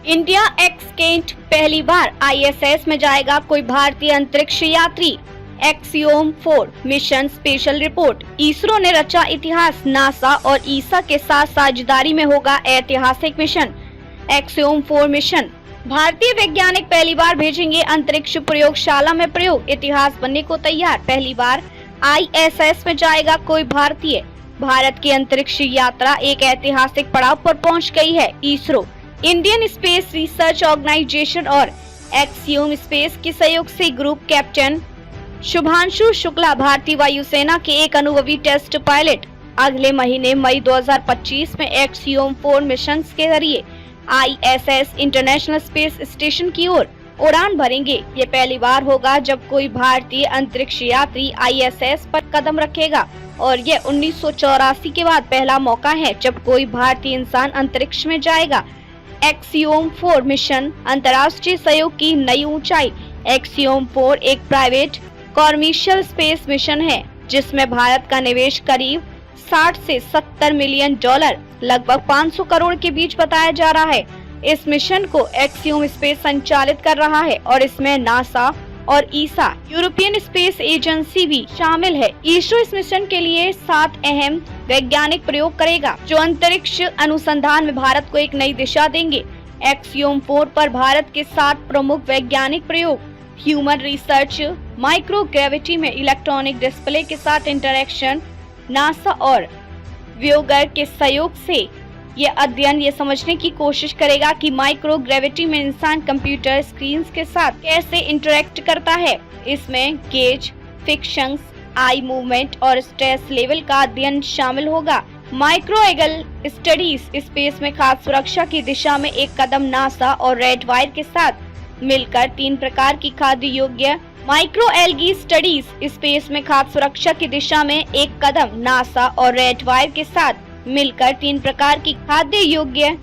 India एक्सकेंट पहली बार ISS में जाएगा कोई भारतीय अंतरिक्ष यात्री। Axiom 4 mission special report. ISRO ने रचा इतिहास, नासा और ईसा के साथ साझेदारी में होगा ऐतिहासिक मिशन। Axiom 4 mission. भारतीय वैज्ञानिक पहली बार भेजेंगे अंतरिक्ष प्रयोगशाला में प्रयोग, इतिहास बनने को तैयार। पहली बार ISS में जाएगा कोई भारतीय। भारत की अंतरिक्ष यात्रा एक ऐतिहासिक पड़ाव पर पहुंच गई है। ISRO, Indian space research organization और एक्सियोम स्पेस के सहयोग से ग्रुप कैप्टन शुभांशु शुक्ला भारतीय वायुसेना के एक अनुभवी टेस्ट पायलट अगले महीने मई 2025 में एक्सियोम 4 मिशन के जरिए ISS इंटरनेशनल स्पेस स्टेशन की ओर उड़ान भरेंगे। ये पहली बार होगा जब कोई भारतीय अंतरिक्ष यात्री ISS पर कदम रखेगा और ये 1984 के बाद पहला मौका है जब कोई भारतीय इंसान अंतरिक्ष में जाएगा। एक्सियोम 4 मिशन अंतर्राष्ट्रीय सहयोग की नई ऊंचाई। एक्सियोम 4 एक प्राइवेट कॉमर्शियल स्पेस मिशन है जिसमें भारत का निवेश करीब 60 से 70 मिलियन डॉलर लगभग 500 करोड़ के बीच बताया जा रहा है। इस मिशन को एक्सियोम स्पेस संचालित कर रहा है और इसमें नासा और ईसा यूरोपियन स्पेस एजेंसी भी शामिल है। इसरो इस मिशन के लिए 7 अहम वैज्ञानिक प्रयोग करेगा जो अंतरिक्ष अनुसंधान में भारत को एक नई दिशा देंगे। एक्सियोम 4 पर भारत के 7 प्रमुख वैज्ञानिक प्रयोग ह्यूमन रिसर्च, माइक्रोग्रेविटी में इलेक्ट्रॉनिक डिस्प्ले के साथ इंटरेक्शन, नासा और व्योगर के सहयोग से ये अध्ययन ये समझने की कोशिश करेगा कि माइक्रोग्रेविटी में इंसान कंप्यूटर स्क्रीन के साथ कैसे इंटरेक्ट करता है। इसमें गेज, फिक्शंस, आई मूवमेंट और स्ट्रेस लेवल का अध्ययन शामिल होगा। माइक्रोएगल स्टडीज स्पेस में खाद्य सुरक्षा की दिशा में एक कदम। नासा और रेड वायर के साथ मिलकर 3 प्रकार की खाद्य योग्य माइक्रोएल्गी स्टडीज स्पेस में खाद्य सुरक्षा की दिशा में एक कदम। नासा और रेड वायर के साथ मिलकर 3 प्रकार की खाद्य योग्य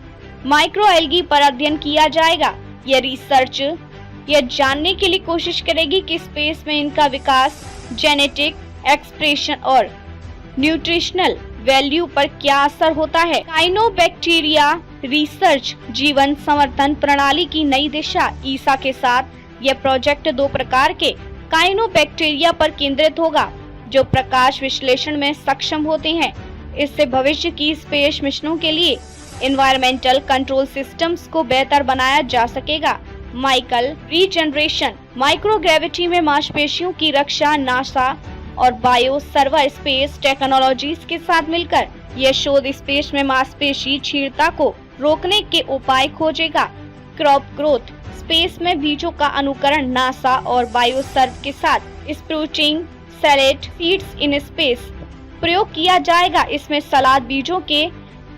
माइक्रोएल्गी पर अध्ययन किया जाएगा। यह रिसर्च यह जानने के लिए कोशिश करेगी कि स्पेस में इनका विकास, जेनेटिक एक्सप्रेशन और न्यूट्रिशनल वैल्यू पर क्या असर होता है। काइनोबैक्टीरिया रिसर्च जीवन समर्थन प्रणाली की नई दिशा। ईसा के साथ यह प्रोजेक्ट 2 प्रकार के काइनोबैक्टीरिया पर केंद्रित होगा जो प्रकाश विश्लेषण में सक्षम होते हैं। इससे भविष्य की स्पेस मिशनों के लिए एनवायरमेंटल कंट्रोल सिस्टम्स को बेहतर बनाया जा सकेगा। माइकल रीजनरेशन माइक्रोग्रेविटी में मांसपेशियों की रक्षा। नासा और बायो सर्वर स्पेस टेक्नोलॉजीज के साथ मिलकर यह शोध स्पेस में मांसपेशी क्षीणता को रोकने के उपाय खोजेगा। क्रॉप ग्रोथ स्पेस में बीजों का अनुकरण। नासा और बायो सर्व के साथ स्प्रूटिंग सैलेड सीड्स इन स्पेस प्रयोग किया जाएगा। इसमें सलाद बीजों के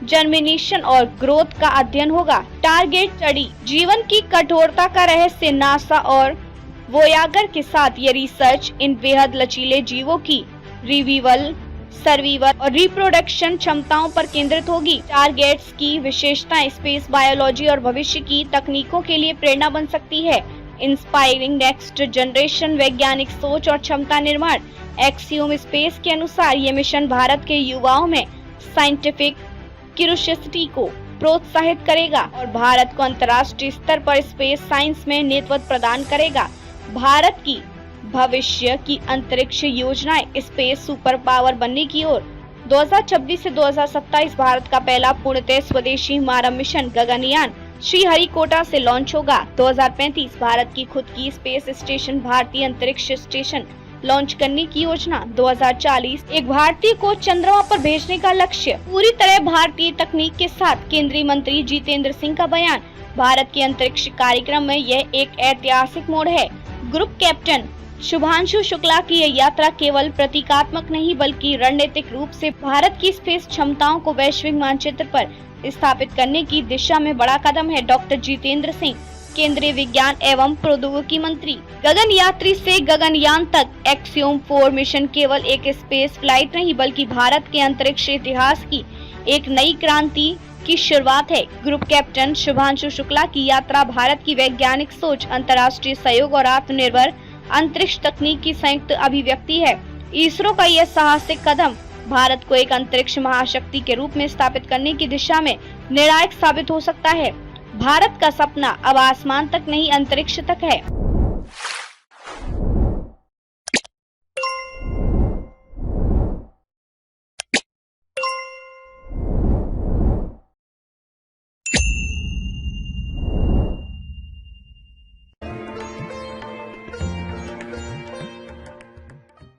जर्मिनेशन और ग्रोथ का अध्ययन होगा। टारगेट स्टडी जीवन की कठोरता का रहस्य। नासा और वोयागर के साथ ये रिसर्च इन बेहद लचीले जीवों की रिवीवल, सर्वाइवल और रिप्रोडक्शन क्षमताओं पर केंद्रित होगी। टारगेट्स की विशेषताएं स्पेस बायोलॉजी और भविष्य की तकनीकों के लिए प्रेरणा बन सकती है। इंस्पायरिंग नेक्स्ट जनरेशन वैज्ञानिक सोच और क्षमता निर्माण। एक्सियोम स्पेस के अनुसार ये मिशन भारत के युवाओं में साइंटिफिक क्यूरियोसिटी को प्रोत्साहित करेगा और भारत को अंतर्राष्ट्रीय स्तर पर स्पेस साइंस में नेतृत्व प्रदान करेगा। भारत की भविष्य की अंतरिक्ष योजनाएं स्पेस सुपर पावर बनने की ओर। 2026 से 2027 भारत का पहला पूर्णतः स्वदेशी मानव मिशन गगनयान श्रीहरिकोटा से लॉन्च होगा। 2035 भारत की खुद की स्पेस स्टेशन भारतीय अंतरिक्ष स्टेशन लॉन्च करने की योजना। 2040 एक भारतीय को चंद्रमा पर भेजने का लक्ष्य। पूरी तरह भारतीय तकनीक के साथ केंद्रीय मंत्री जितेंद्र सिंह का बयान। भारत के अंतरिक्ष कार्यक्रम में यह एक ऐतिहासिक मोड़ है। ग्रुप कैप्टन शुभांशु शुक्ला की यह यात्रा केवल प्रतीकात्मक नहीं बल्कि रणनीतिक रूप से भारत की स्पेस क्षमताओं को वैश्विक मानचित्र पर स्थापित करने की दिशा में बड़ा कदम है। डॉक्टर जितेंद्र सिंह, केंद्रीय विज्ञान एवं प्रौद्योगिकी मंत्री। गगन यात्री से गगनयान तक एक्सियोम 4 मिशन केवल एक स्पेस फ्लाइट नहीं बल्कि भारत के अंतरिक्ष इतिहास की एक नई क्रांति की शुरुआत है। ग्रुप कैप्टन शुभांशु शुक्ला की यात्रा भारत की वैज्ञानिक सोच, अंतर्राष्ट्रीय सहयोग और आत्मनिर्भर अंतरिक्ष तकनीक की संयुक्त अभिव्यक्ति है। इसरो का यह साहसिक कदम भारत को एक अंतरिक्ष महाशक्ति के रूप में स्थापित करने की दिशा में निर्णायक साबित हो सकता है। भारत का सपना अब आसमान तक नहीं अंतरिक्ष तक है।